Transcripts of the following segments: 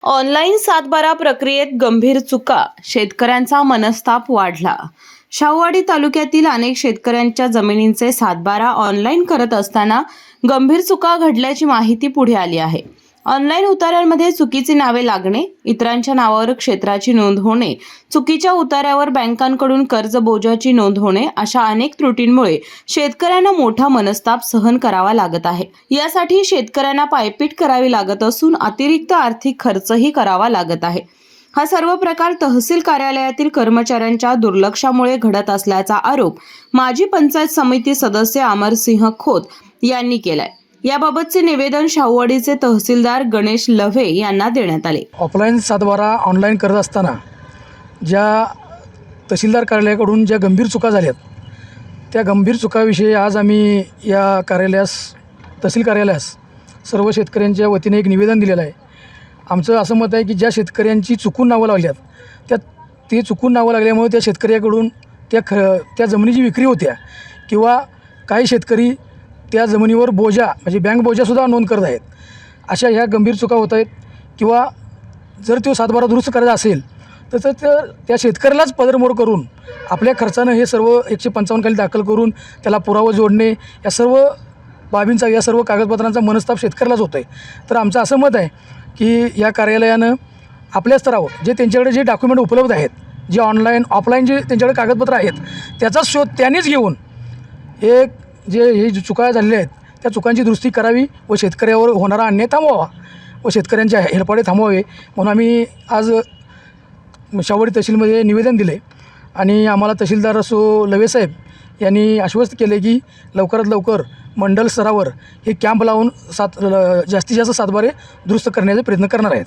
Online सातबारा प्रक्रियेत गंभीर चुका, शेतकऱ्यांचा मनस्ताप वाढला. शाहूवाडी तालुक्यातील अनेक शेतकऱ्यांच्या जमिनींचे सातबारा ऑनलाईन करत असताना गंभीर चुका घडल्याची माहिती पुढे आली आहे. ऑनलाईन उतार्यांमध्ये चुकीची नावे लागणे, इतरांच्या नावावर क्षेत्राची नोंद होणे, चुकीच्या उतार्यावर बँकांकडून कर्ज बोजाची नोंद होणे अशा अनेक त्रुटींमुळे शेतकऱ्यांना मोठा मनस्ताप सहन करावा लागत आहे. यासाठी शेतकऱ्यांना पायपीट करावी लागत असून अतिरिक्त आर्थिक खर्चही करावा लागत आहे. हा सर्व प्रकार तहसील कार्यालयातील कर्मचाऱ्यांच्या दुर्लक्षामुळे घडत असल्याचा आरोप माजी पंचायत समिती सदस्य अमरसिंह खोत यांनी केलाय. याबाबतचे निवेदन शाहूवाडीचे तहसीलदार गणेश लव्हे यांना देण्यात आले. ऑफलाईन सातबारा ऑनलाईन करत असताना ज्या तहसीलदार कार्यालयाकडून ज्या गंभीर चुका झाल्यात त्या गंभीर चुकाविषयी आज आम्ही या तहसील कार्यालयास सर्व शेतकऱ्यांच्या वतीने एक निवेदन दिलेलं आहे. आमचं असं मत आहे की ज्या शेतकऱ्यांची चुकून नावं लागल्यात ते चुकून नावं लागल्यामुळे त्या शेतकऱ्याकडून त्या जमिनीची विक्री होत्या किंवा काही शेतकरी त्या जमिनीवर बोजा म्हणजे बँक बोजासुद्धा नोंद करत आहेत. अशा ह्या गंभीर चुका होत आहेत. किंवा जर तो सातबारा दुरुस्त करायचा असेल तर त्या शेतकऱ्यालाच पदरमोड करून आपल्या खर्चानं हे सर्व 155 खाली दाखल करून त्याला पुरावा जोडणे या सर्व बाबींचा या सर्व कागदपत्रांचा मनस्ताप शेतकऱ्यालाच होतो आहे. तर आमचं असं मत आहे की या कार्यालयानं आपल्या स्तरावर जे त्यांच्याकडे जे डॉक्युमेंट उपलब्ध आहेत, जे ऑफलाईन जे त्यांच्याकडे कागदपत्र आहेत त्याचा शोध त्यांनीच घेऊन हे चुका झालेल्या आहेत त्या चुकांची दुरुस्ती करावी व शेतकऱ्यावर होणारा अन्याय थांबवावा व शेतकऱ्यांच्या हेलपाटे थांबवावे म्हणून आम्ही आज शाहूवाडी तहसीलमध्ये निवेदन दिले. आणि आम्हाला तहसीलदार असो लवेसाहेब यांनी आश्वस्त केले की लवकरात लवकर मंडल स्तरावर हे कॅम्प लावून जास्तीत जास्त सातबारे दुरुस्त करण्याचा प्रयत्न करणार आहेत.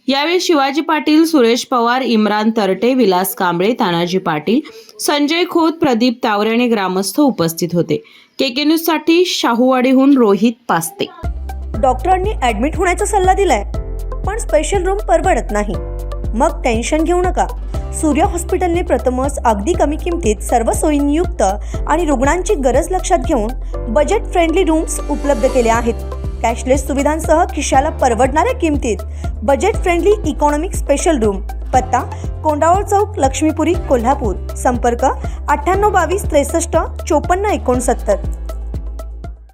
यावेळी शिवाजी पाटील, सुरेश पवार, इम्रान तरटे, विलास कांबळे, तानाजी पाटील, संजय खोत, प्रदीप तावरे आणि ग्रामस्थ उपस्थित होते. केके न्यूज साठी शाहूवाडीहून रोहित पास्ते. डॉक्टरांनी ऍडमिट होण्याचा सल्ला दिलाय, पण स्पेशल रूम परवडत नाही. मग टेन्शन घेऊ नका. सूर्या हॉस्पिटलने प्रथमच अगदी कमी किमतीत सर्व सोयींयुक्त आणि रुग्णांची गरज लक्षात घेऊन बजेट फ्रेंडली रूम्स उपलब्ध केले आहेत. कॅशलेस सुविधांसह खिशाला परवडणाऱ्या किमतीत budget friendly economic special room. पत्ता कोंडावळ चौक, लक्ष्मीपुरी, कोल्हापूर. संपर्क 9822 63 54 69.